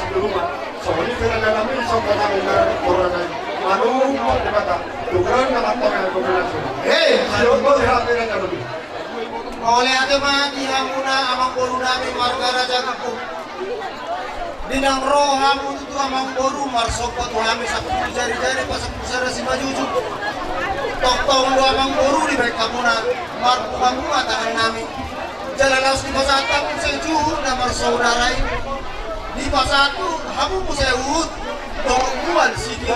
di rumah. Soalnya kira kami sampai kami orang lain. Manu mau dibata. Tukeran nama tengah kombinasi. Siapa yang kira kami? Oleh ada mah dihamuna amang boru nami warga raja kapu. Dinang rohamu itu amang boru marsopot wami sapu jari-jari pasak pusara si majuju. Tong-tong do amang boru di baik kamuna mar bunga tangan nami. Jalan laos di pasatan saya juhur namar saudarai. Di pasatu hamu saya urut tongkuan si dia.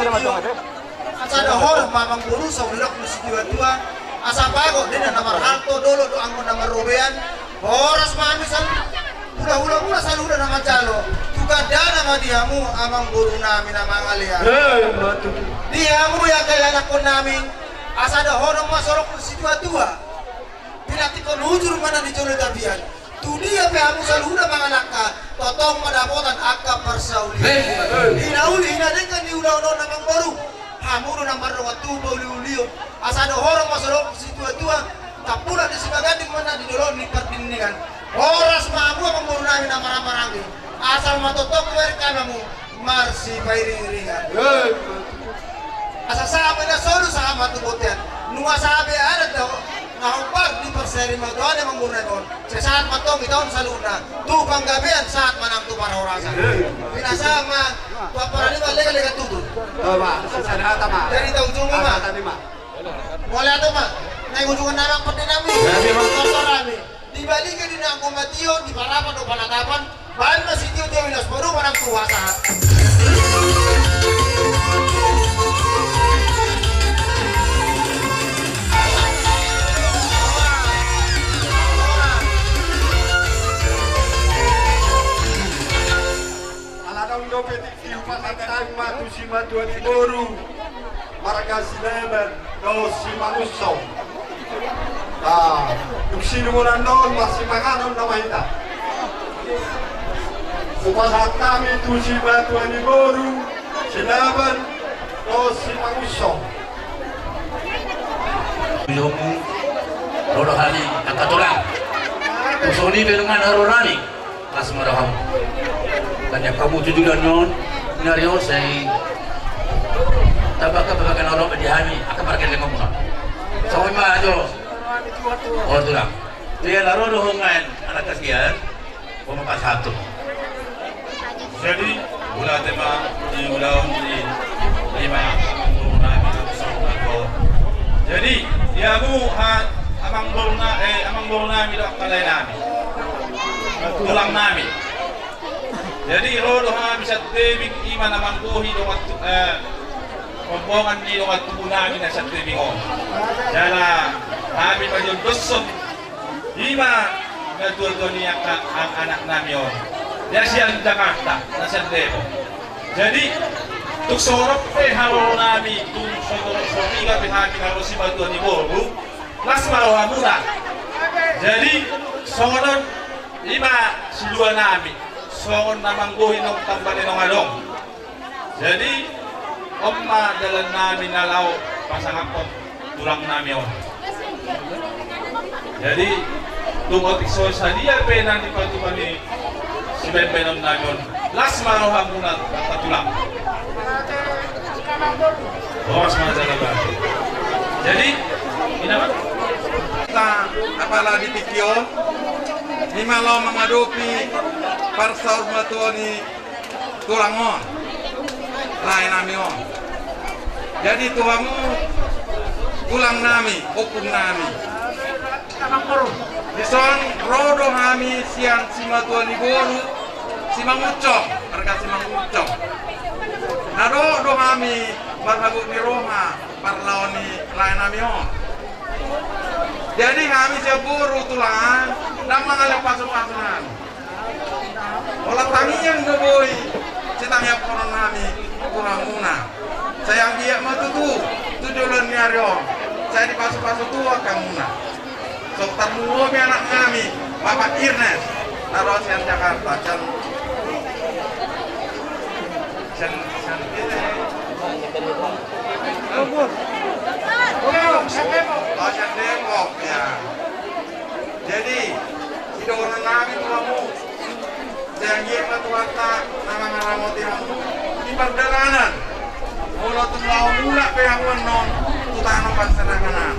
Asada hor mamang boru saudara si dua-dua. Asa bago din na namar alto dolo do ang namar robean horas mamisan udah saluda na majalo juga dana madiamu amang guru namin na mga liha diamu ya kaya anak ko namin asa da horong masorok si tua pinati ko nujur mana di jolo tabian tu dia pe amu saluda mga nakka totong madapotan akka parsauli hinauli hinadengan ni udah namang baru hamuno na marwa tubo liulio asado horong masorok si tua tapula di sibagandi mana di dolon ni pertindingan horas maamu ang murunami na maramarangi asal matotok wer kanamu marsi pairing-ringan asa sabi na solo sa amatubotian nunga sabi ada daw nahupag di perseri magdoan ang murunay kon sa saat matong itaon sa luna tupang gabian saat manang tu para orasan pinasama para lima lega tutut Ba, sana tama. dari tahu ujung ma boleh atau ma naik ujungan narang pati nami kotor nami dibalik ke dina komatio di parapan do panatapan bahan masih tio dia winas baru manang kuasa Petik siupan atang matu si matuan boru marga silemen do si manuso duksi numunan non masih makanon nama kita supasak kami tu si matuan boru silemen do si manuso Yomu rodo hali angkatoran usoni dengan harorani asmara kamu kanya kamu tujuan non nario say tabaka babakan orang dihami akan pergi dengan kamu sampai mana jo oh tu lah dia laro dohongan anak kasihan pemuka satu jadi ulah tema di ulah di lima corona jadi dia mu amang borna midak kalay nami tulang nami jadi rodo ha bisa tebing iman amang buhi do kompongan ni do tubuh nami na sa tebing on jala kami pajul dosot ima na tuwa niya ang anak nami on dia siya Jakarta na sa Depok jadi tuk sorok pe haro nami tung somiga pe hami haro si batu ni boru las marawa muna jadi soron ima si dua nami soron namang buhi ng tambali ng along jadi omma dalan nami nalaw pasangapot tulang nami on jadi tungot iso sa dia pe nanti patuman ni si bebenom nami on las marawa muna patulang Boros mana jaga jadi ini apa? Kita apalah di Tikio ini malam menghadapi parsaur matuani tulangon lain namion jadi tuamu tulang nami hukum nami dison rodo kami siang si matuani boru si mangucok mereka si mangucok nado do kami marhabuk ni Roma parlaoni lain namion jadi kami jaburu tulangan dan mengalih pasu-pasunan olah tangian ngeboi citang yang koron kami kurang muna sayang dia matutu tujuan nyarion saya di pasu-pasu tua kamuna sok termuo mi anak kami Bapak Irnes narosian Jakarta can Depok ya. Jadi si orang kami tuamu Janji matuata nama ngaramoti hamu di perdalanan. Mula tunglau mula pehanguan non tutano pasaranganan.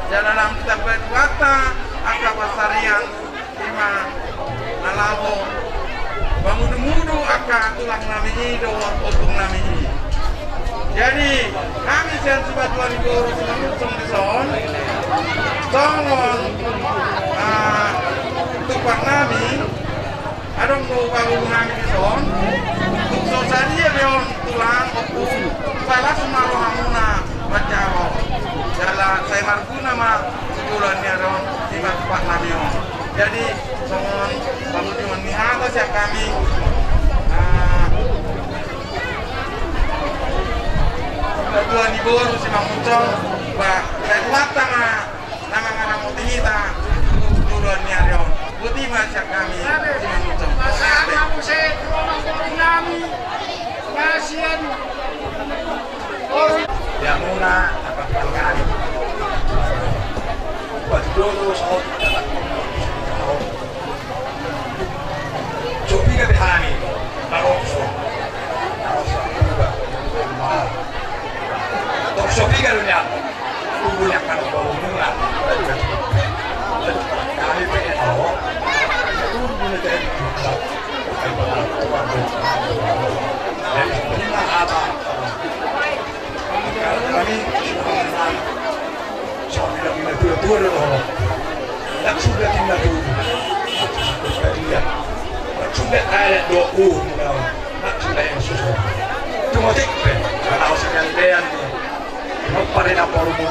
Jalanan kita berwata aka pasarian lima nalabo bamudu-mudu aka tulang namihi do otung namihi. Jadi kami sian subat 2000 semangusung di son songon tupak nami adong do bangun nami di son tukso sadia beon tulang opung salah sumaro hamuna bacaro jalan saya marguna mah sebulan ya dong di tupak nami on. Jadi songon bangun cuman mihata siap kami Tuan Ibu si Mamucong bah lewat nama ngaramoti kita duluan niaryo putih macam kami si Mamucong Pasal aku saya orang kami kasihan orang yang muna apa kali buat dulu soal coba kita dihani taruh Sopi kan dunia, tubuhnya kan berumur kami pengen tahu, tubuhnya jadi besar, dan lima apa? Kami sopi lagi nanti tua dulu, dan sudah tinggal dulu, sudah ada 2 nak sudah yang susu, cuma tikpe, kalau sekalian non pare na polo mo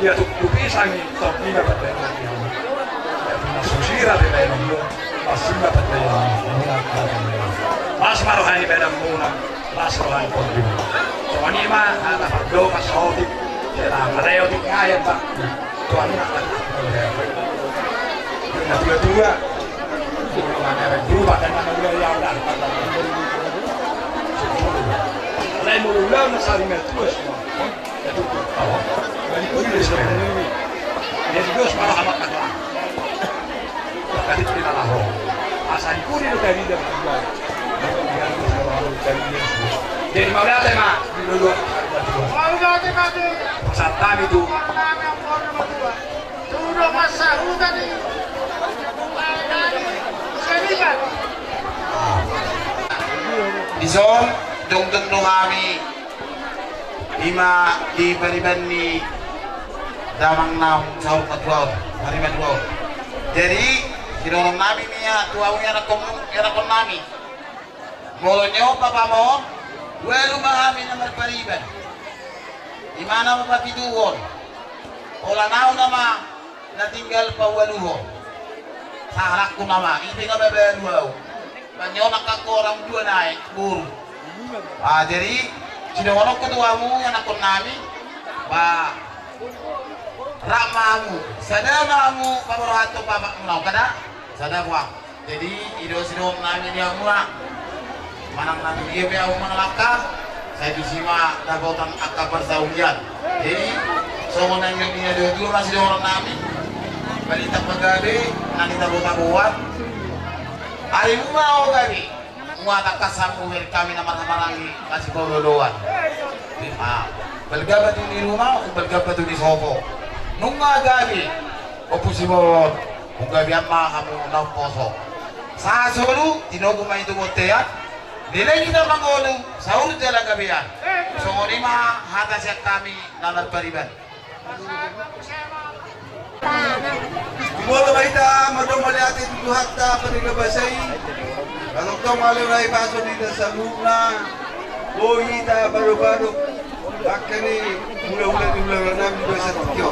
ya tu pisang to prima per te na susira de bene io massima per te mas marohani bene muna mas rohani pondri to anima ana do pasoti era mareo di kaya pak to anima na dua mana berubah dan mana wilayah dan lain ulang nasari terus itu awak dari kulit sebenarnya dia juga malah amat kata tadi kita lah asal kulit dari dia juga jadi mau lihat mak dulu mau ganti mati pesantren itu sudah masa tadi seniman Bison dungdung no kami lima di Bariban ni damang nam sahur patwal Bariban wow. Jadi sinurong namin niya tuawnya nakon nami. Molo nyo papa mo welu mahami na Bariban. Di mana mapapituhon. Ola nao nama natinggal pa waluhon. Sa halak ko nama hindi nga bebeluaw. Banyo nakakorang 2 naik buru. Jadi sinonok ketuamu yang nakon nami ba ramamu sadamamu pamorohato papak menau kada sadabwa jadi ido sidom nami dia mula manang nami dia be au mangalaka saya disima dabotan akak bersaulian jadi songonan yang dia dua masih orang nami balita pagabe nani dabota buat hari mau gabi muata kasam umir kami nama-namarangi kasih korodoan. Belgabat di rumah, belgabat di sopo. Nunga gabi, opusimo, gabi amma kamu nau poso. Sa solu, tinogo main tu boteat. Nilai kita mangolu, sahur jalan gabian. Songonima hata siap kami nama Bariban. Tumulong kita, madumali atin hatta panigabasay. Kalau kau malu naik paso di dasar rumah, kita baru-baru pakai mula-mula di bulan 6 di dasar tiga.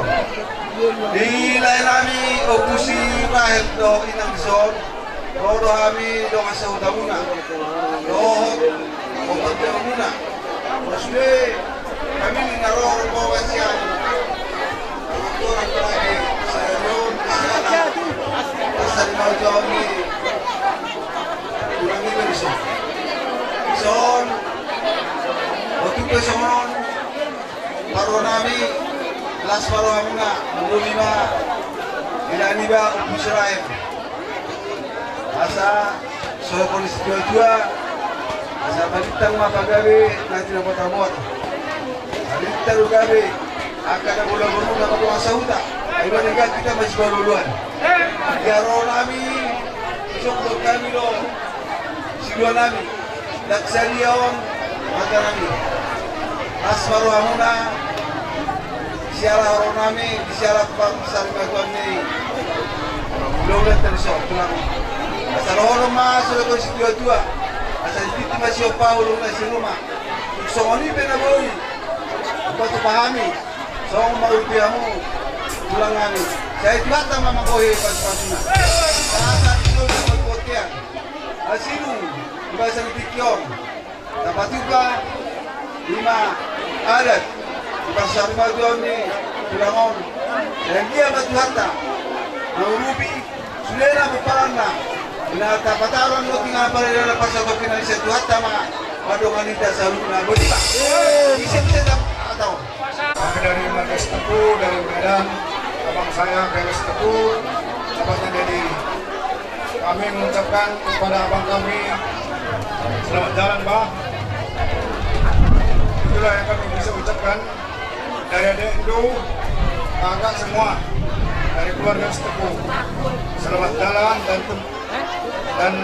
Di lain kami opusi rahel do inang son, rodo kami do kasau damuna, rohot obat damuna. Maksudnya kami ngaroh bawa siang. Orang lagi saya ron dasar mau jauh ni. Kurangi dari son, waktu ke son, paruh nami, las paruh amuna, 25, tidak niba Israel. asa soal polisi dua asa balitang mapagabi nanti na potamot balitang gabi akan ada bola-bola na mga sahuta ay manigat kita masih baruluan yaro nami isok kami lo silua nami daksariyawan maka nami asmaru hamuna siala haro nami siala pangsal baguan ni Logat tersok tulang. Asal orang masuk ke situ dua. Asal itu masih Paulo masih rumah. Soalnya pernah boy. Apa tu pahami? Soal mau diamu tulang kami. Saya juga sama mengkohi pas-pasnya. Saat itu dapat kotian. Asilu bahasa dikion. Dapat juga 5 adat. Pasal bagian ni tulangon. Dan dia batu harta. Naurubi Sulena Buparana Pinatapataran lo tinggal pada dalam pasal kopinan satu hatta mga madonganita sa luna bodi ba? Isip-isip atau? Kami dari Markas Teguh, dari Medan, abang saya Markas Teguh, cepatnya jadi kami mengucapkan kepada abang kami selamat jalan Bah. Itulah yang kami bisa ucapkan dari adik Indo, kakak semua dari keluarga Teguh. Selamat jalan dan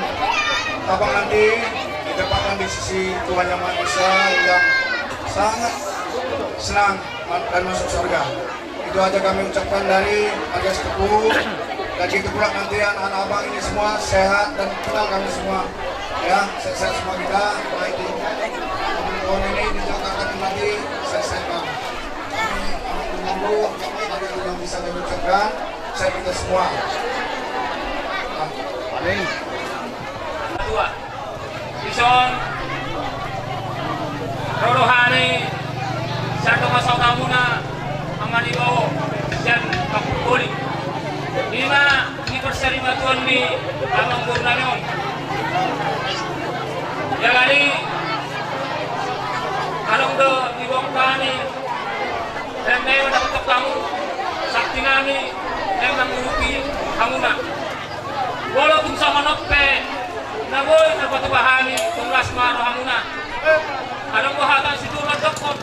abang nanti ditempatkan di sisi Tuhan Yang Maha Esa yang sangat senang dan masuk surga. Itu aja kami ucapkan dari Markas Teguh. Dan gitu pula nanti anak abang ini semua sehat dan kenal kami semua. Ya, sehat semua kita. Baik di tahun ini di Jakarta nanti selesai kami. Kami amat menunggu apa yang bisa kami ucapkan. Saya kita semua. Amin. Dua. Bison. Rolohani. Satu masuk kamu na amanibawo dan kapuli. 5 anniversary matuan ni amang Burnanion. Jadi kalau do ibong kani dan ngayon dapat kamu sakti nami yang mengurupi kamu na. Walaupun sama nope na boy napatubahani kung lasmaro kamu na. Anong buhatan si Tuhan dokot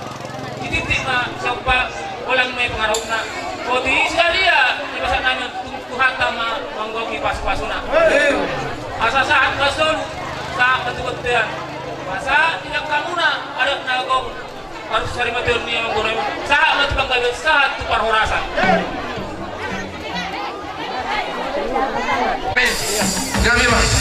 titik na siapa walang may pengaruh na. O di sekali ya di masa namin Tuhan tama manggoki pas-pasuna. Asa saat rasul sa katutuan. Masa tidak kamu na ada nagok harus cari materi ni yang guna. Sa matbanggawi sa tu parhorasan. Kami Mas.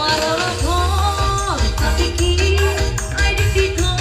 Para lakon, patiki, ay di kita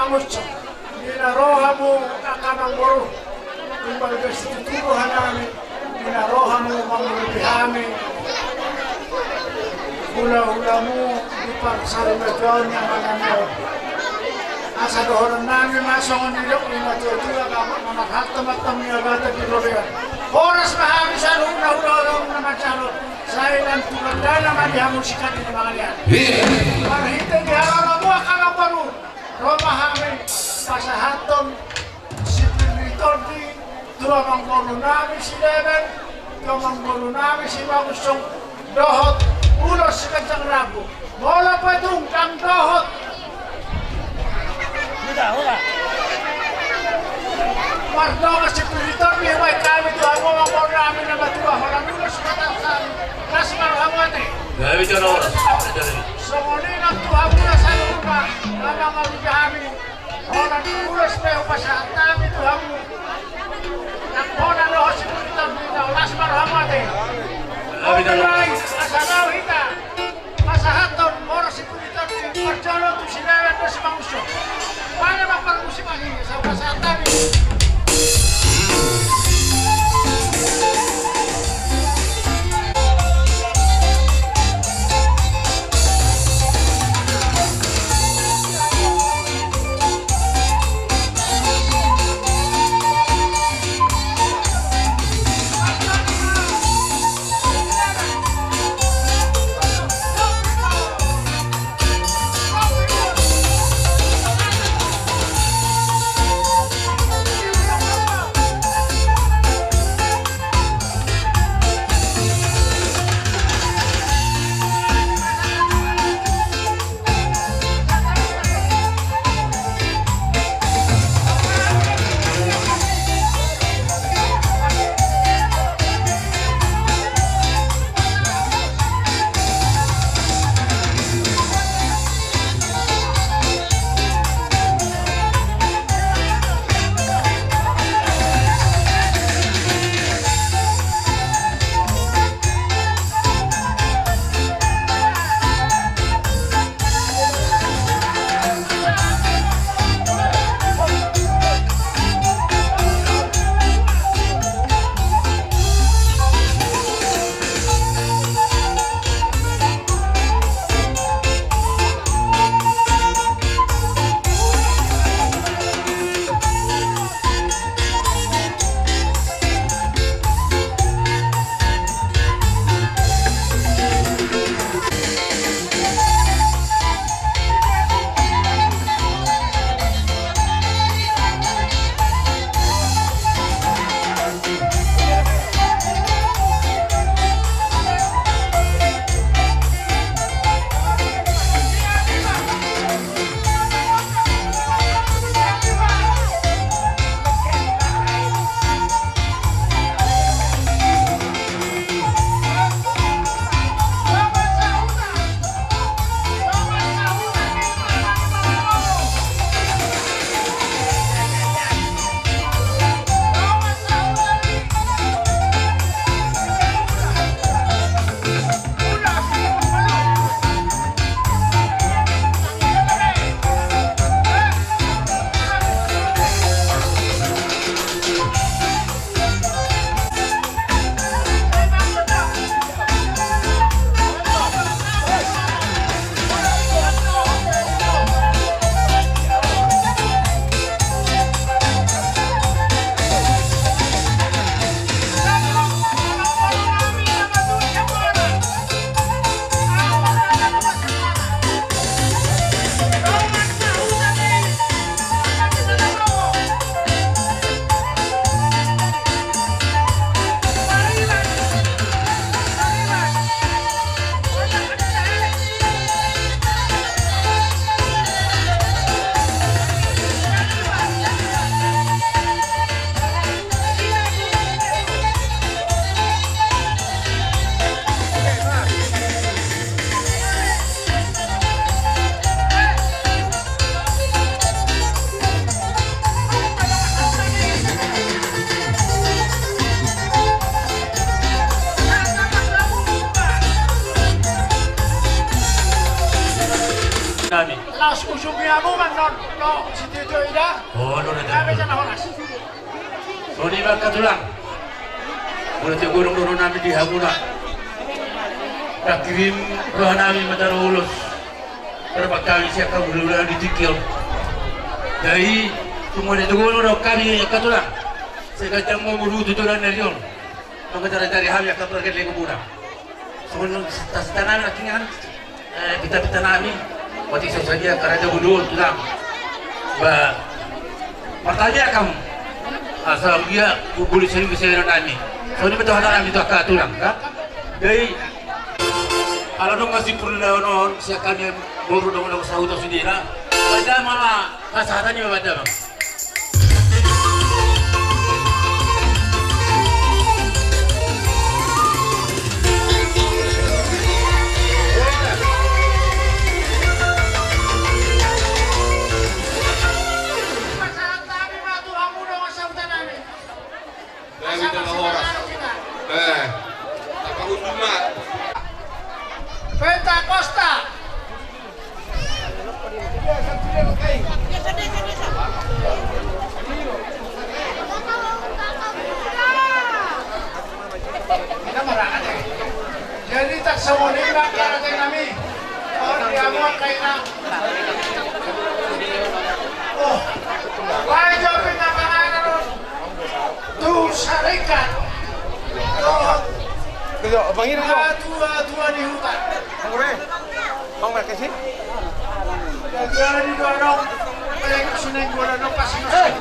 Mangusto. Dinaroha mo kakamang boro. Kung situturuhan namin, dinaroha mo mangulupihami. Hula-hula mo, ipagsarimagyon ng mga mo. Asa doon namin masongon nilo, inatutula ka manakatamat-tam niya gata pilorean. Oras mahami sa hula-hula naman salo, sa ilang tulanda naman diha musika din mga liyan. Marhintay diha na mo akalang baro, romahami, pasahaton, si Pilitordi, tuwamang golo namin si Leven, tuwamang golo namin si Magustong Dohot, ulos si Kantang Rabo. Mola pa itong kang Dohot. Mardonga si Pilitordi, may kami tuwa mo ang golo namin na matuwa. Walang ulos si Kantang Rabo. Kasi marhamate. Gabi dyan ako. So muling ang tuwa mo na sa lupa, na mga kami. Walang ulos pa yung pasahat namin tuwa mo. Nagpona loho si Pilitordi na ulas marhamate. Online, asalaw hita. Masahaton, oras si Pilitordi. Marjolo, tusilayan ko si Mangusto. Paano magparusiman sa pasahat namin? amuman no si Tito Ida. Oh, no, Kami no. sana horas. So, di ba katulang? Mula siguro namin di Hamuna. Nakirim roh namin madarulos. Pero pagkali siya kabululan di Tikil. Jadi, semua siguro kami katulang. Saya kata mau berutu tulan dari yon. Maka dari hari akan pergi lagi Hamuna. Semua tas tanah akhirnya pita-pita namin. Waktu saya saja kerja budul tulang. Pertanyaan kamu. Asal dia boleh sering kesehatan kami. Soalnya betul hal kami itu akan tulang, kan? Jadi, kalau dong masih perlu non, siakan yang baru dong sahut sendiri. Pada malah kesehatannya pada bang. Penta Costa. Kita marah aja. Jadi tak semua ni nak kerja kami. Orang dia mau kaya. Oh, why jauh pindah mana tu? Tu syarikat. Kaya, bangin mo. Tua di hutan. Ang kore. Bang mereka sih. Jangan didorong. Mereka sini gua dorong pasti masuk.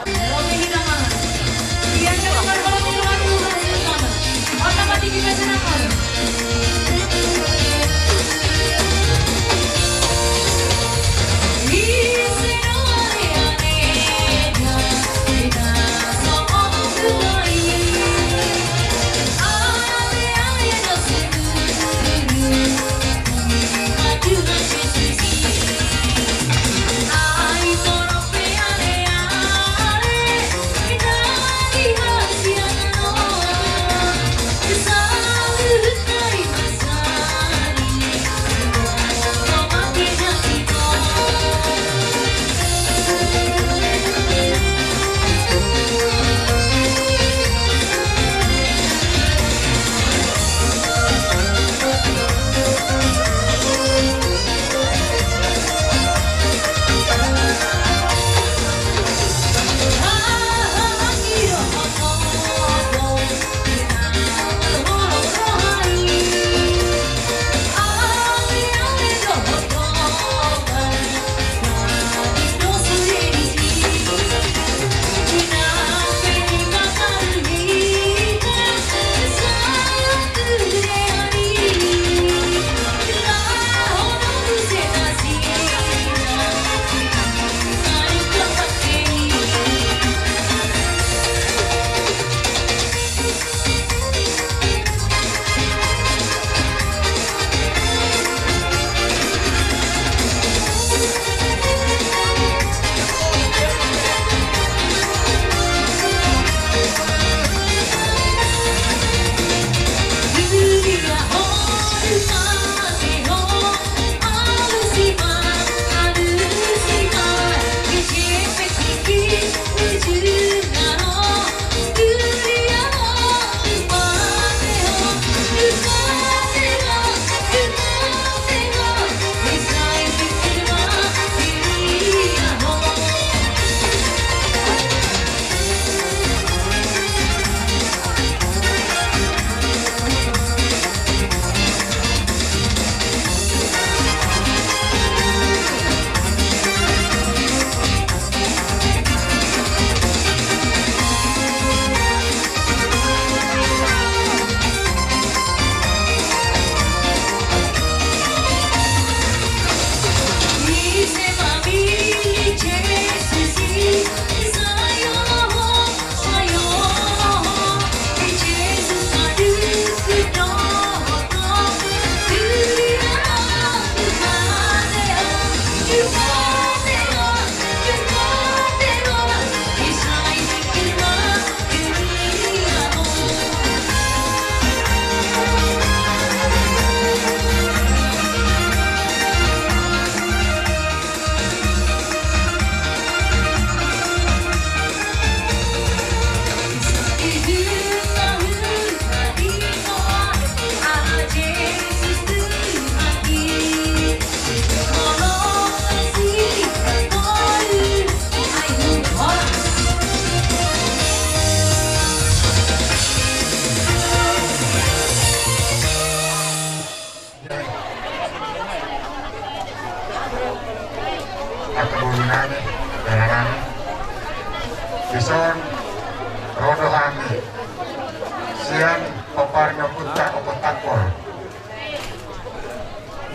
paparnya punta opot takol.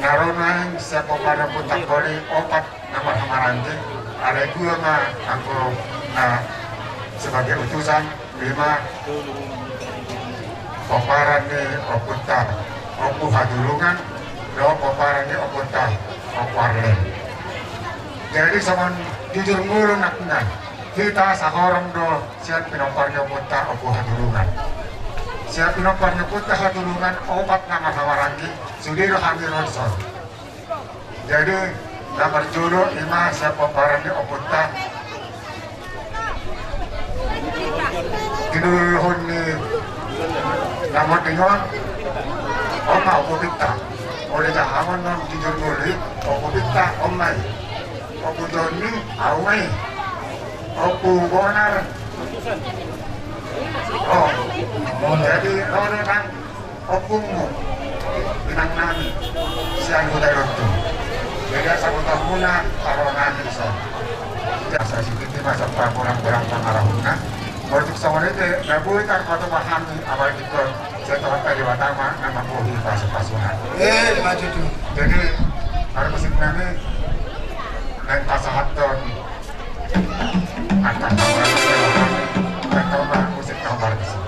Naronan siya paparnya punta koli opat nama hamaranti. Ada dua mah aku sebagai utusan 5 paparan ni opunta opu hadulungan do paparan ni opunta oparlen. Jadi sama jujur ngulu nakna kita sahorong do siap pinoparnya opunta opu hadulungan. Siap pinoparnya opunta hadulungan opat nama hawarangi sudiro hamironson. Jadi nomor juru 5 siap paparan ni opunta kinuluhon ni namun dengan oma opo pita oleh jahaman non jujur nguli opo pita omai opo joni awai opo bonar jadi orang kan opungu pinang nami siang hudai rotu jadi sabutan muna taruh nami so jasa sikiti masa kurang-kurang pengarahuna untuk sama itu nabuhi kan kau memahami apa itu setelah tadi watama nama bohi pasukan. Maju tu. Jadi hari musim kami dan pasahaton akan orang dan kawan musik kabar di sini.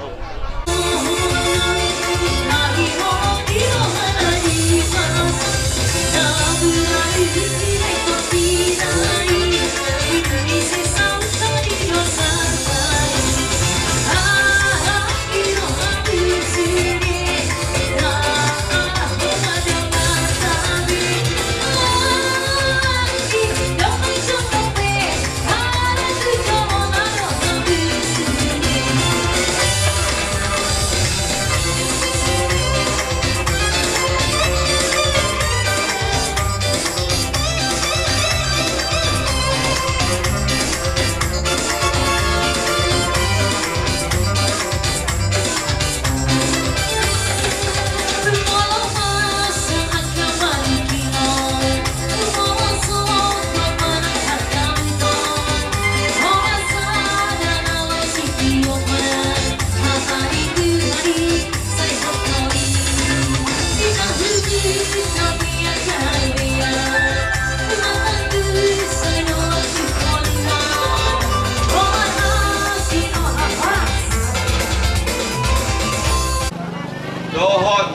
Dohon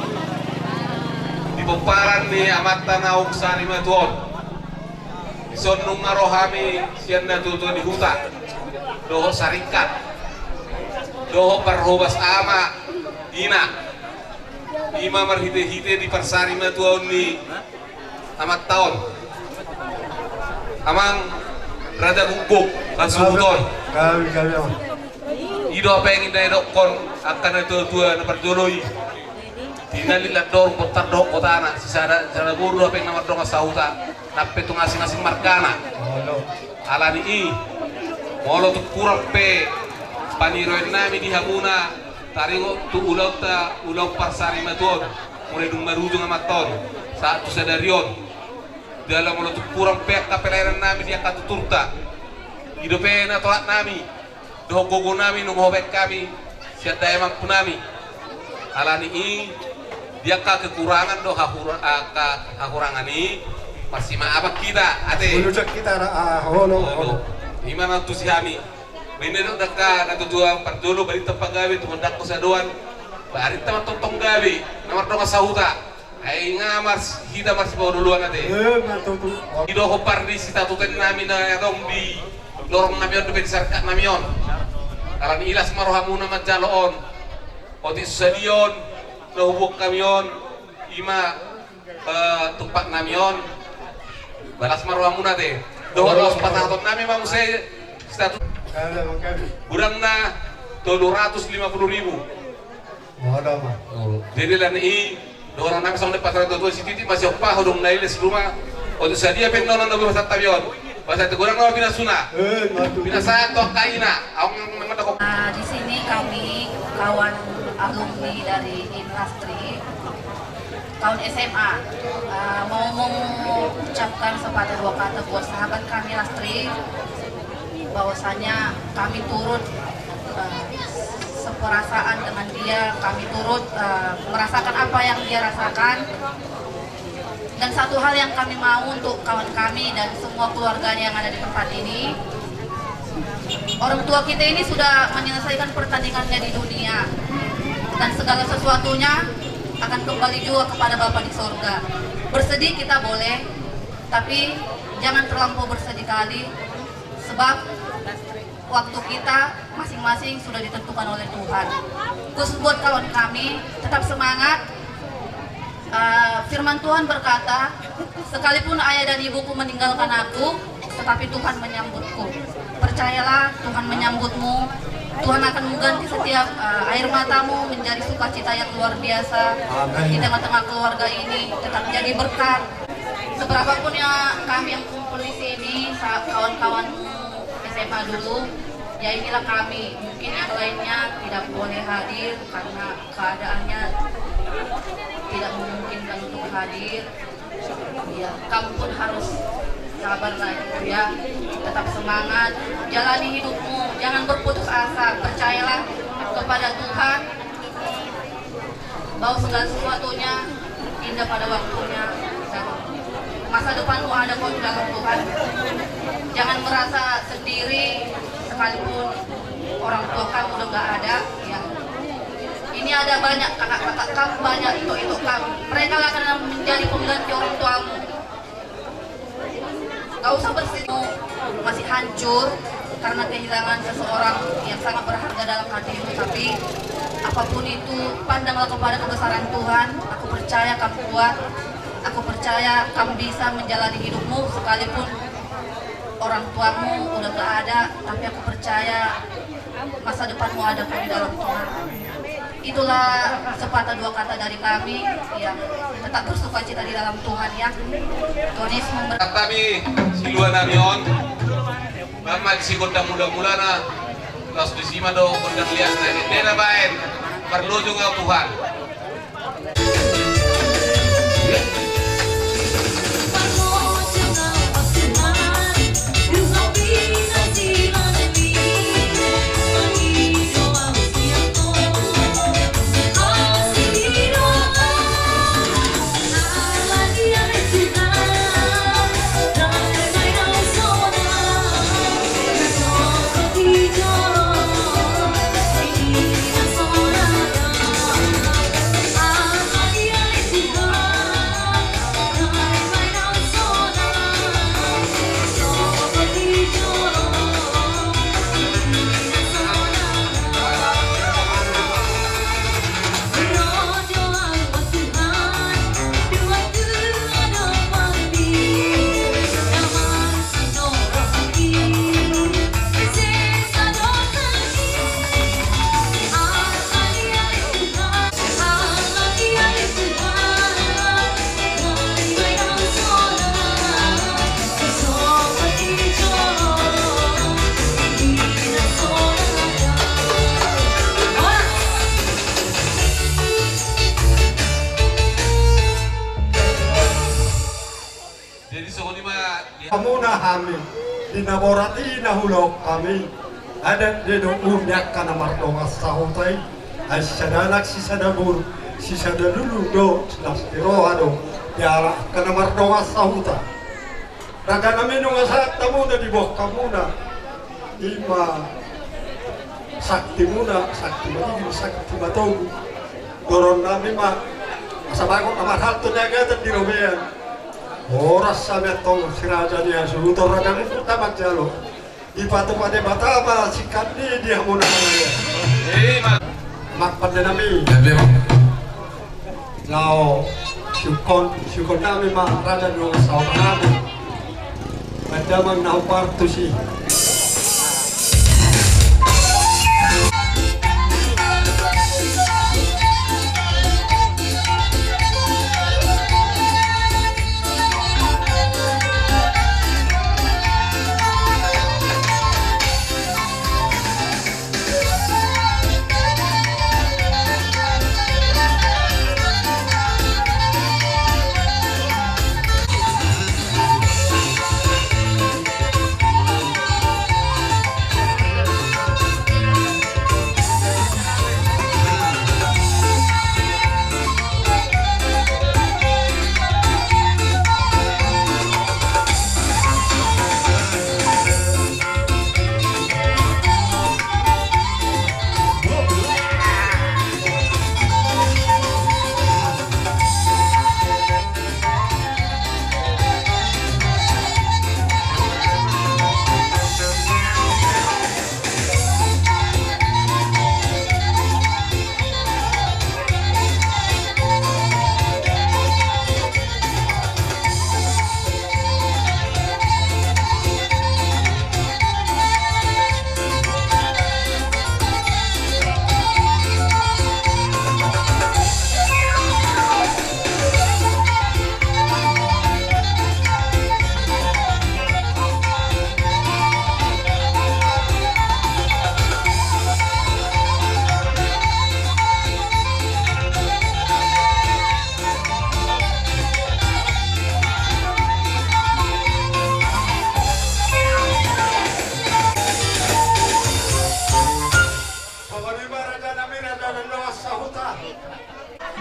di paparan ni amat tanah uksani matuon ison nung narohami siyan natuto di huta doho sarikat doho parhobas ama ina ima marhite-hite di parsari matuon ni amat taon amang rada guguk kasuhuton ido apa yang indah dokon akan itu tua naparjoloi tinalila dor botar dok kota anak sisada guru apa yang nama dong sauta nape tu ngasing markana ala ni molo tu kurang pe paniroin nami di hamuna taringo tu ulau parsari matuon mulai dung marujung amaton saat tu sadarion dalam molo tu kurang pe kapelaran nami dia katu turta hidupe na tolak nami doh gogo nami nung hobek kami siat daya mampu nami ala ni dia kekurangan do hakurangan ini masih maaf kita ate Menurut kita holo gimana tuh si kami bener udah kata tujuan dulu beri tempat gawe tuh mendak kesaduan bari teman tontong gawe nomor dong sahuta ai ngamar kita masih bawa duluan ate ido hopar di sita tuten nami na dong di lorong namion do besarkat namion kalan ilas marohamuna majaloon otis sadion hubuk kamion ima tumpak namion balas marwamuna teh doa los patahaton nami mang saya status kurang na 250.000 jadi lan i doa nami sang lepas rata tua siti masih opah hodong nailes rumah untuk sadia pennonan nabi pasat tabion pasat kurang nawa bina suna bina satu kaina di sini kami kawan alumni dari Inlastri tahun SMA mau mengucapkan sepatah dua kata buat sahabat kami Lastri bahwasanya kami turut seperasaan dengan dia, kami turut merasakan apa yang dia rasakan. Dan satu hal yang kami mau untuk kawan kami dan semua keluarganya yang ada di tempat ini, orang tua kita ini sudah menyelesaikan pertandingannya di dunia dan segala sesuatunya akan kembali juga kepada Bapa di sorga. Bersedih kita boleh, tapi jangan terlampau bersedih kali, sebab waktu kita masing-masing sudah ditentukan oleh Tuhan. Khusus buat kawan kami, tetap semangat. Firman Tuhan berkata, sekalipun ayah dan ibuku meninggalkan aku, tetapi Tuhan menyambutku. Percayalah, Tuhan menyambutmu. Tuhan akan mengganti setiap air matamu menjadi sukacita yang luar biasa. Di tengah-tengah keluarga ini tetap jadi berkat. Seberapapun ya kami yang kumpul di sini, kawan-kawan SMA dulu, ya inilah kami. Mungkin yang lainnya tidak boleh hadir karena keadaannya tidak memungkinkan untuk hadir. Ya, kamu pun harus sabar lah gitu ya. Tetap semangat, jalani hidupmu, jangan berputus asa. Percayalah kepada Tuhan bahwa segala sesuatunya indah pada waktunya. Dan masa depanmu ada kok di dalam Tuhan. Jangan merasa sendiri sekalipun orang tua kamu udah gak ada ya. Ini ada banyak kakak-kakak kamu, banyak itu kamu. Mereka akan menjadi pengganti orang tuamu. Gak usah bersedih, masih hancur karena kehilangan seseorang yang sangat berharga dalam hatimu. Tapi apapun itu, pandanglah kepada kebesaran Tuhan. Aku percaya kamu kuat. Aku percaya kamu bisa menjalani hidupmu sekalipun orang tuamu udah gak ada. Tapi aku percaya masa depanmu ada di dalam Tuhan. Itulah sepatah dua kata dari kami, ya, tetap bersukacita di dalam Tuhan ya. Tuhan Yesus memberkati. Kami siluan namion, mamad si kota mula-mula na, tas di sima do kota lias na hindi na bain, perlu juga Tuhan. Kamuna kami dinaborati na hulog kami ada dedong umyak ka na martongas sa hutay ay sadanak si sadabur si sadalulu do nas pirohado yara ka na martongas sa huta raga namin nung asat tamu na dibok kamuna ima sakti muna sakti magiging sakti matogu doron namin masabakot na marhalto na agad di Robean. Oras sa metong siraja niya surutor na kami tamat jalo. Ipatu pada batama sikat ni dia muna kaya. Makpan na nami. Lao syukon nami raja dong sa namin. Madamang nauparto si.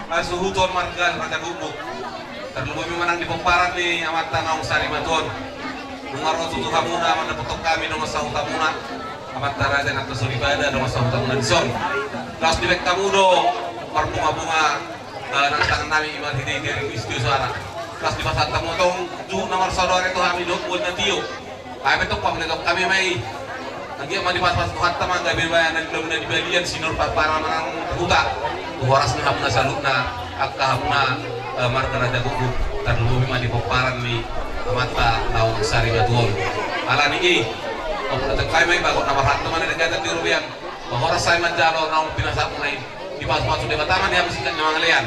asuhuton marga raja gubuk terlebih menang di pemparan ni amat tanau sari maton nungaro tutu hamuna mana potok kami no masa hutamuna amat taraja na tasulibada no masa hutamuna dison las direk tamudo berbunga-bunga nang tangan nami iman hidayah dari istiwa suara las di pasat tamutong ju nomor saudara itu kami dokul na tiyo kami betok pamenetok kami may lagi ama di pas-pas tuhan tamang gabi bayanan belum na dibalian sinur para menang huta horas na hamna salutna akka hamna marga raja gubuk terlebih mah di peparan ni mata naung sari batuon ala ni om na tengkai may bago na mahat naman na gata di rubian horas say manjalo naung pinasa mo na di pas-pas sudah bataman dia mesti ng mga lian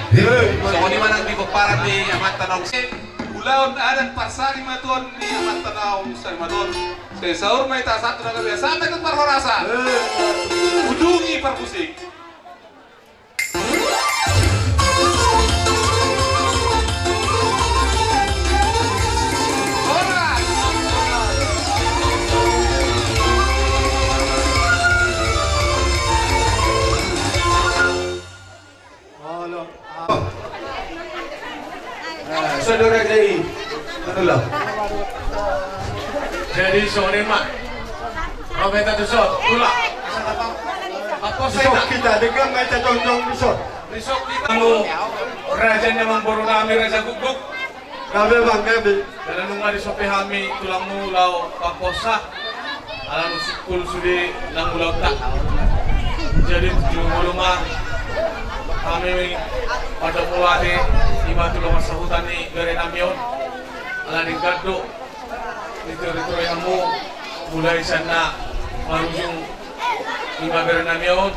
so ni manang di peparan ni mata naung Ulaon adan parsari maton ni amat naung sari maton saya sahur may tasat na gabi sampai ke parhorasa ujungi perkusik Saudara Jai, anulah. Jadi sore mak, Robeta tu sot, pula. Apa saya Kita dengar kita contoh besok. besok kita mau rajanya memboru nami raja guguk. Gabe bang gabe. Dalam nunga di sopi hami tulang mulau pakosa. Alam sikul sudi lang mulau tak. Jadi tujuh rumah kami pada mulai lima tulung sahutan ni dari namion. Ala di gaduk itu yang mu mulai sana marujung lima dari namion.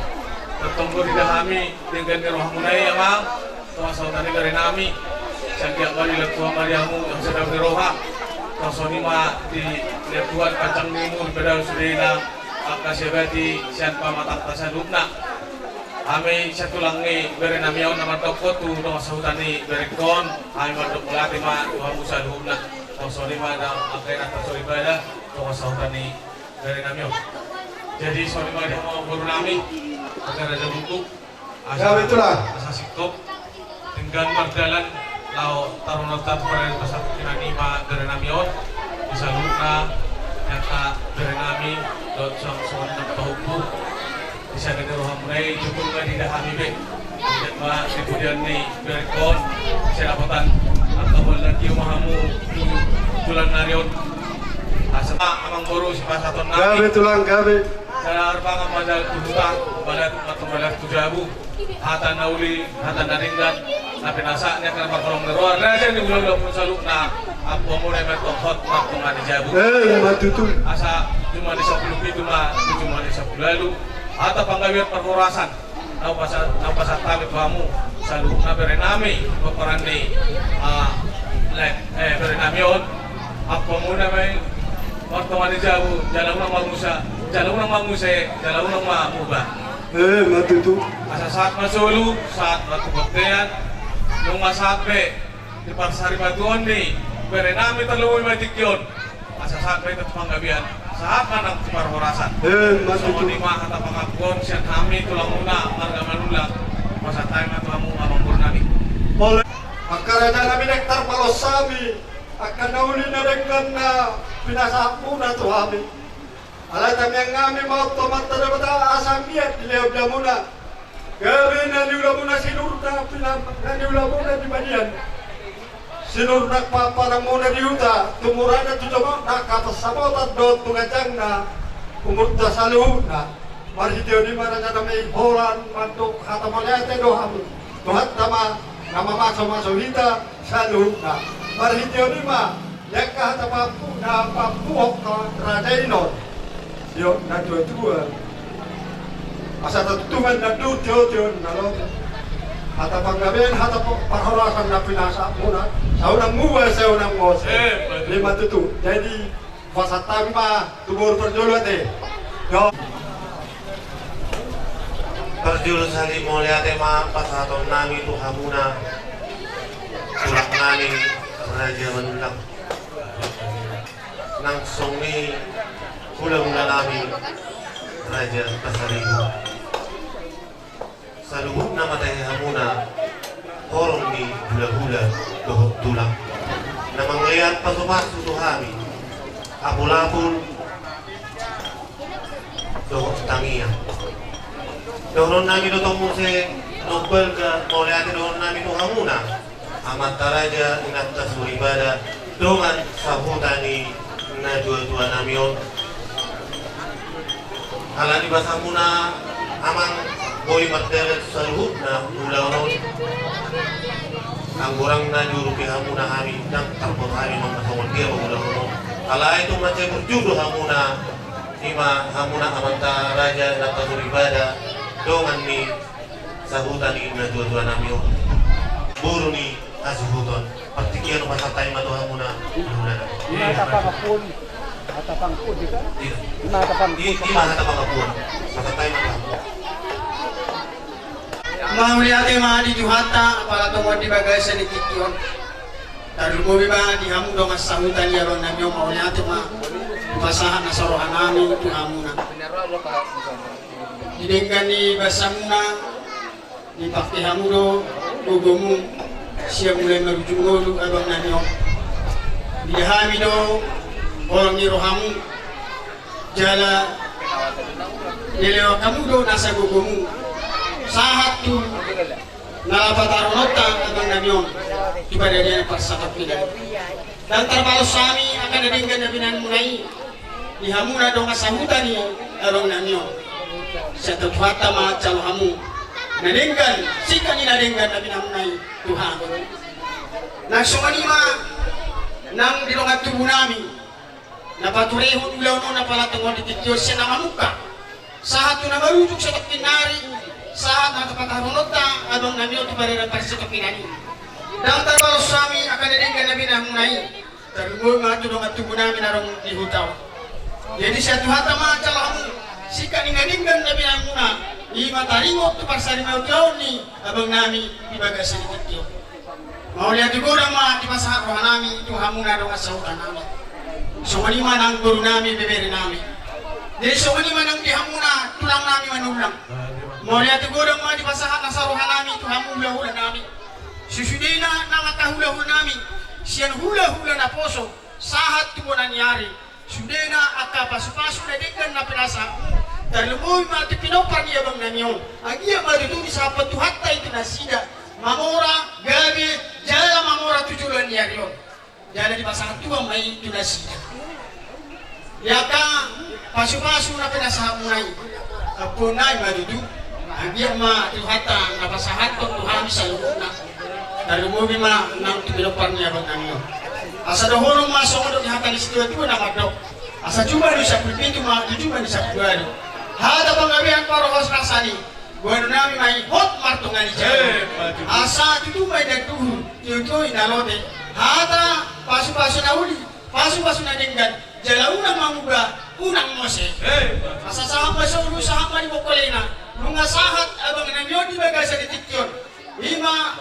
Tertunggu di kami dengan roh munai amang tuan sahutan dari nami. Setiap kali letua mariamu yang sedang diroha. Kasoni ma di letuan kacang nimur bedal sudina akasebati sian pamatang tasadupna. Kami satu langi beri namiaon nama toko tu dong sahutani beri kon. Kami manduk melati ma tuhan musa duhumna. Kasoni ma dang akai nata sori bada dong sahutani beri namiaon. Jadi soni ma dia mau guru nami agar raja bentuk. Ya itulah. Asa sikop dengan mardalan lau taruna tatu pada pasal kinani ma beri namiaon. Bisa luna yang tak beri nami dot sang sang nak tahu bisa kita roh mulai cukup lagi dah habis ma kemudian ni berkon saya dapatan atau lagi mahamu tulang narion asma amang boru si pasaton nami Gabe tulang gabe. saya arbang amadal tujuan balat atau balat tujabu hatan nauli hatan naringgan napi nasaknya kena berkolong neroa raja ni ulah pun salukna apa mulai bertohot waktu ngadi jabu Matutu. asa cuma di 10 itu mah cuma di 10 lalu atau panggawian perhorasan nau pasat kami kamu selalu beri nami peperan ni beri namion apa muna may waktu jauh jalan orang mubah Matutu. asa saat masulu saat batu baktean nung masabe di parsari batuan ni beri nami terlalu majikyon asa saat may panggawian saat manang perhorasan Matutu. di mah kata pengakuan sian kami tulang muna marga manula masa tayo nga tulang muna manggur nami Oleh akaraja kami nektar palos sami akan nauli na dengan na pinasapu na to kami. Alay kami ang kami mau tomat na bata asam niat dilewat muna. Gabi na niula muna sinurna na niula muna di banian. Sinurna paparang muna di uta tumurana tujuh nakapasabot dot tungajang na umurta sa luhod na. Marhitiyo di maranya na may horan mantuk hatamalete doham. Tuhat nama nama maso hita sa luhod na. Marhitiyo di ma yakka hatapapu na papuhok ka radainon. Yo na tua. Asa tutuman na dutyo na lo. Hata panggaben hata parhorasan na pinasa muna. Sa unang muwa sa unang mose. Lima tutu. Jadi pasatang pa tubur perjulot Yo. Perjulus hari mulia tema pasaton nami tuhamuna sulak nami raja menulak nang songi kulang na nami raja pasaribu saluhut na matay hamuna tulang. Na mangliat pasu-pasu to kami. Apul-apul. Doon tangiya. Doon namin itong muse nobel ka mauliati doon namin ito hamuna. Amat taraja inatas ibadah dengan sahutan ni najua-jua namion. Ala di bahasa muna amang boy martelet saluhut na ulaw ang kurang najuru pi hamuna kami nang tarpot kami mamasawal dia ulaw. Ala itu macam berjudo hamuna ima hamuna amanta raja inatas ibadah dengan ni sahutan ni najua-jua namion. Buru ni asuhuton partikian pasatay matuhamuna Matapangapun. Matapangapun di ka? Di matapangapun. Pasatay matuhamuna. Mahuli ate mga di juhata para tungod di bagay sa nikikyon. Tarumobi ba di hamu dong asahutan niya bang namyo mahuli ate mga pasahan na sarohan namin ito hamuna. Didenggan ni basamuna di pakihamudo gugumu siya mulai merujuk ngolu abang nanyo dihami do orang irohamu jala dilewa kamu do nasa gugumu sahat tu nalapatarunota abang nanyo ibadah dia parsatap kita dan terbalas sami akan didenggan na binan mulai dihamuna do asahutan ni abang nanyo sa tuwata ma calohamu nadenggan sika ni nadenggan na binamunay Tuhan. Nagsumanima nang dilongat tubuh nami napaturehon ulaw no napalatungod itikyo siya na mamuka sahat to na marujuk sa takinari sahat na kapatarunod na abang nami o tubarira para sa takinari dang tarbalos sami akan nadenggan na binamunay tarungoy mga tulungat tubuh nami narong ihutaw jadi siya Tuhan tama calamu sika ni nadenggan na binamuna ima taringo tu parsari mau tahu ni abang nami di bagasi itu. Mau lihat juga orang di pasar roh nami itu hamuna dong asahutan nami. Semua ni manang guru nami beberi nami. Jadi semua ni manang di hamuna tulang nami manulang. Mau lihat juga orang di pasar nasar roh nami itu hamula hula nami. Susudina nama kahula hula nami. Sian hula hula na poso sahat tu bonan yari. Sudena aka pasu-pasu na denggan na pinasa. Terlebih mati pinopar dia bang nanyo. Agia mari tu bisa petu hatta itu nasida. Mamora gabi jala mamora tujuan dia rio. Jala di pasangan tua mai itu nasida. Yaka pasu-pasu na pinasa mulai. Apunai mari tu. Agia ma tu hatta na pasahat tu Tuhan saluna. Terlebih ma nang tu pinopar dia bang nanyo. Asa dohorong masuk untuk hatta di situ tu nama dok. Asa cuba di sapul pintu ma cuba di sapul adu. Hada pengabian para hos rasani. Gua nami mai hot martungan ijau. Asa itu mai dan tuh tiuto inalote. Hada pasu-pasu nauli, pasu-pasu nadenggan. Jalauna mamuga unang mose. Asa saham masuk ulu saham mani bokolena. Lunga sahat abang namyo di bagasa di tikyon. Ima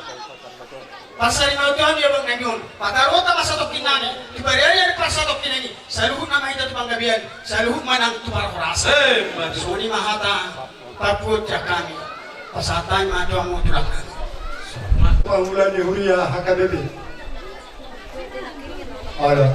pasari mau tuhan dia bang namyon. Patarota pasatok kinani. Dibariaya di pasatok kinani. Saluhut nama itu panggabian. Saluhut manang tupar horasa. Suni mahata paput jakami. Pasatay mado ang utulak. Pangulan ni Huria HKBP. Ada.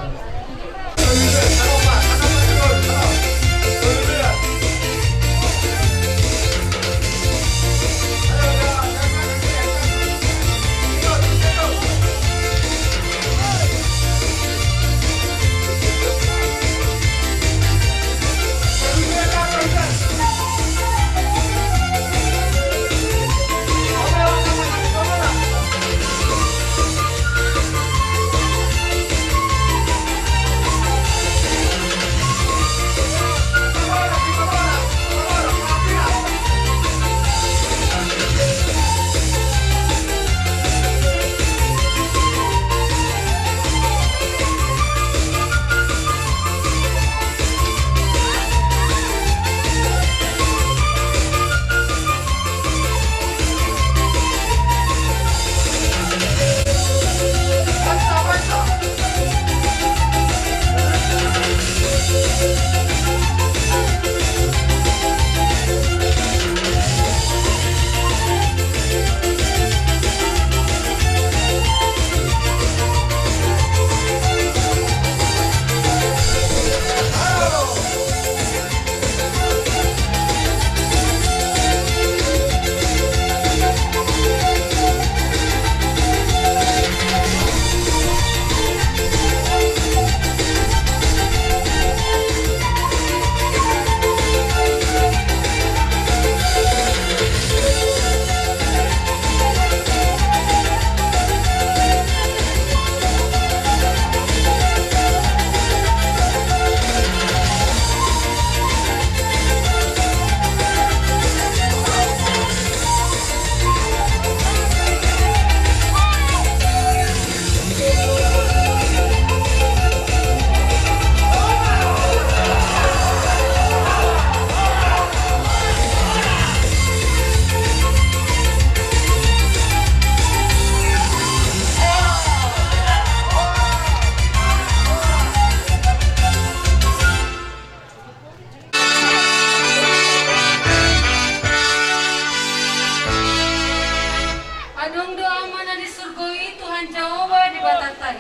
Dong doa mana di surga Tuhan Jehovah di batatai.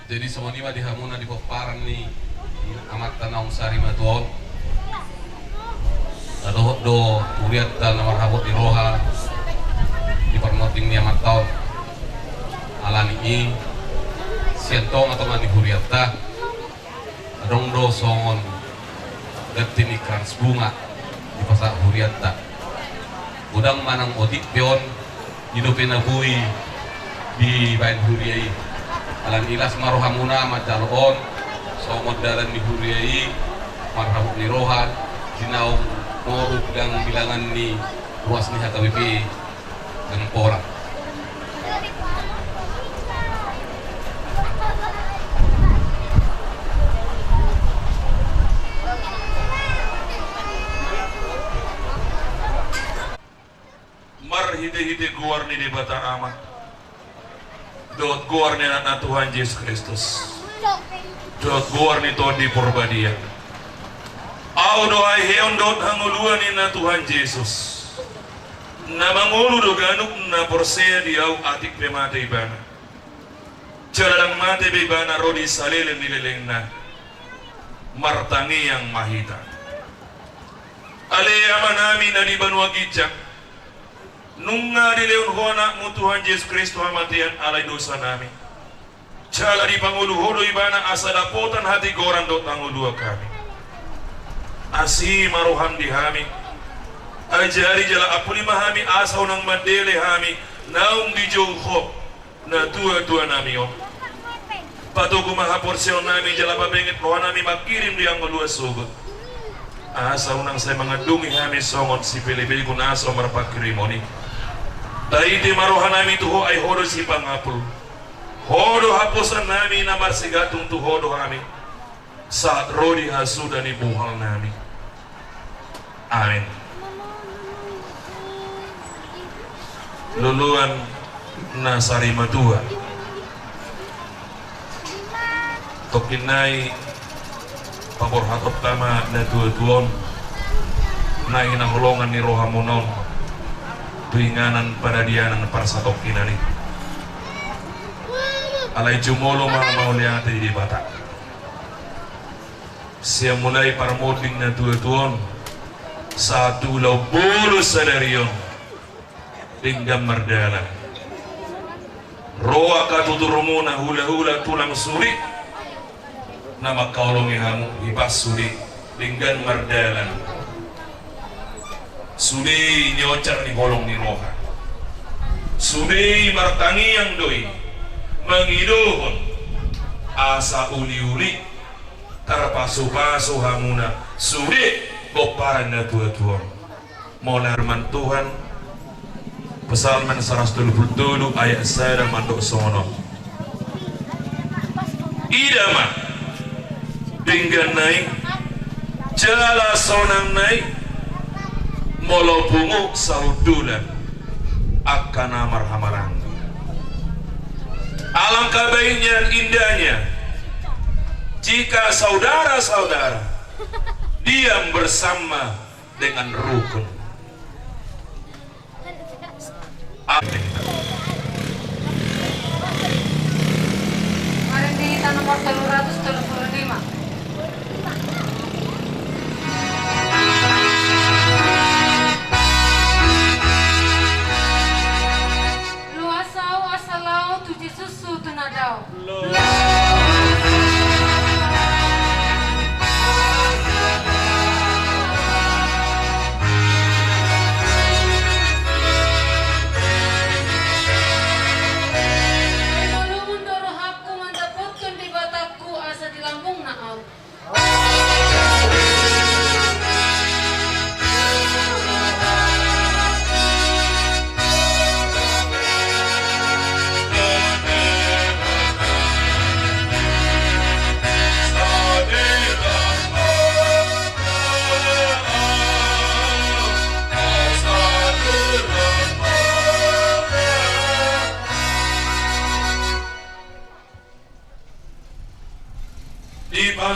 Jadi semua ini di hamuna di Boparan nih amat tanang sari matuon do uriat dan nomor habut di roha di permoting ni amat tahun alani i sientong atau mani huriat ta adong do songon detin ikan bunga di pasar huriat ta udang manang odik pion hidupin abui di bain huriai alan ilas marohamuna macalon somod dalan di huriai marhabuk ni rohan jinau moruk dan bilangan ni ruas ni hatawipi dan pora mar hide-hide guar ni di bata amat dot guar ni na Tuhan Yesus Kristus dot guar ni to di porbadia au doai heon dot hanguluan ni na Tuhan Yesus na mangulu do ganuk na porsea di au atik pemate ibana jaladang mate ibana rodi salele nileleng na martangi yang mahita ale amanami na di banua gijak nunga di leon hona mu Tuhan Yesus Kristus hamatian alai dosa nami jala di pangulu hodo ibana asada potan hati goran dot tangulua kami asi maruham di hami ajari jala apuli mahami asau nang mandele hami naung di jauh na tua nami om patuku maha porsion nami jala babengit rohan nami makirim di ang malua sugut asau nang saya mengadungi hami songot si pele-pele kun asau marapak kirimoni taiti maruhan nami tuho ay hodo si pangapul hodo hapusan nami namar sigatung tu hodo hami saat rodi hasuda ni buhal nami amin luluan nasari matua tokinai pabor hatop tama na tuon na inaholongan ni rohamonon tuinganan pada dia ng parsatokinani alay jumolo mga mauliate di bata siya mulai parmoding na tuon sa tulaw bulos sa dariyon tinggam mardalan roa katuturumo na hula-hula tulang suri na magkaulong ihang ibas suri tinggan mardalan suri nyocar ni bolong ni roha suri martangi yang doi mangidohon asa uli-uli tarpasu-pasu hamuna suri boparan na tua-tua maulah firman Tuhan Psalman 127 ayat 1 mandok sono idama tinggal naik jala sonang naik molo bungu saudulan akan amar hamarang alangkah baiknya indahnya jika saudara-saudara diam bersama dengan rukun. Amin. Kemarin di nomor 335.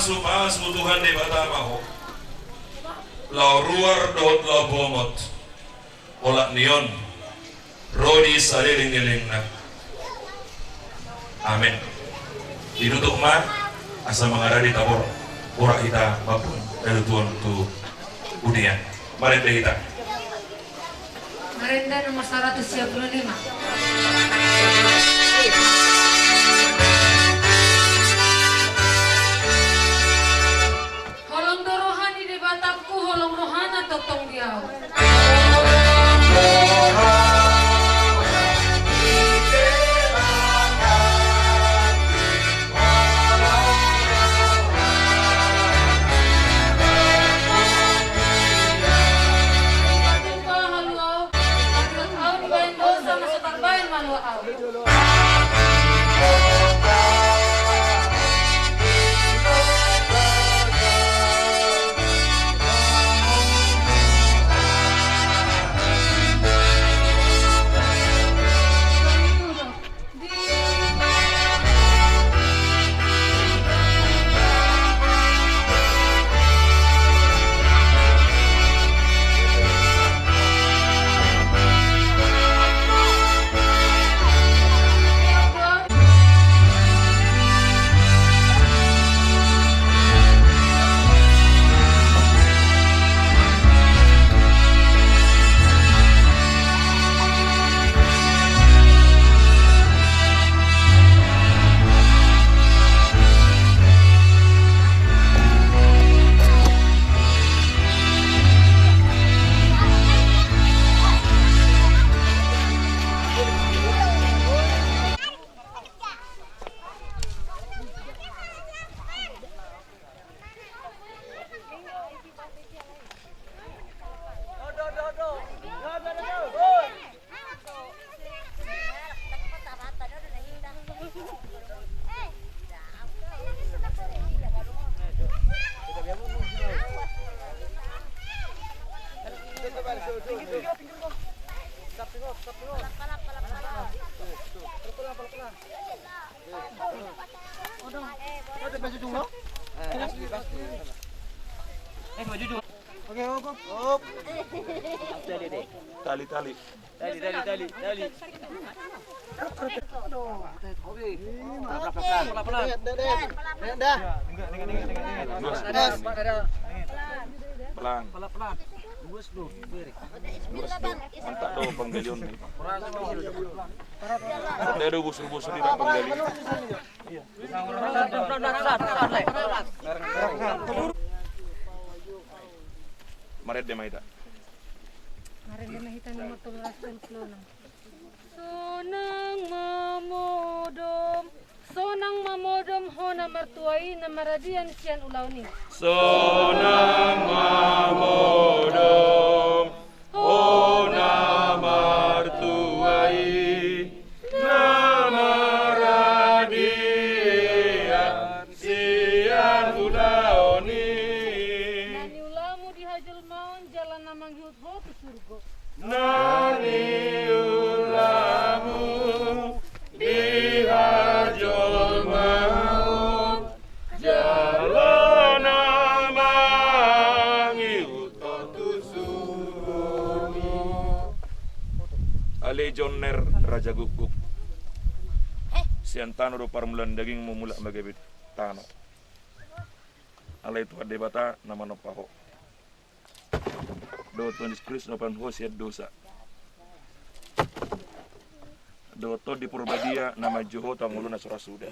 masu Tuhan di batamaho lau ruar dot lau bomot olak nion rodi saliling-ilingna. Amin. Dinutuk mah asa mangara di tabor ora kita maupun dari Tuhan tu udian. Mari deh kita. Marenda nomor 135. Holong dorohani di batapku, holong rohana totong diau. Tali. Pelan. Mantap do penggalion nih. Ada busur-busur di penggali. Maret de maida. Maret de mahita nomor 13 Sonang mamodom hona mertuai na maradian sian ulaw ni. Sonang mamodom hona martuai na maradian sian ulaw ni. Nani ulamu dihajul maun jalan namang hiut ho ke surga. Nani ulamu dihajul maun jalan namang hiut ho ke surga. Ali Jonner Raja Guguk siantano do parmulan daging mumula magabit tano. Alay tuwa debata nama no paho. Do Tuhan Yesus Kristus nopan ho siat dosa. Do to di Purbadia nama Joho tanguluna surasuda.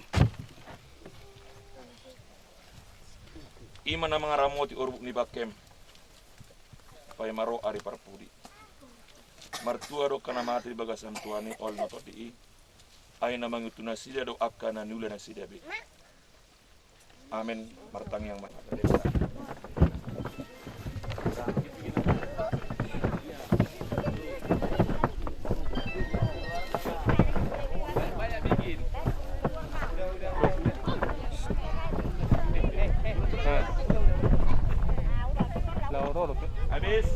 Ima na mga ramoti urbuk ni bakem. Pay maro ari parpudi. Martua do kana mati bagasan tuani ol no to di. Ay na mangutuna sida do akka na nula na sida be. Amin martang yang mata desa. Habis.